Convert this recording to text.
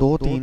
2-3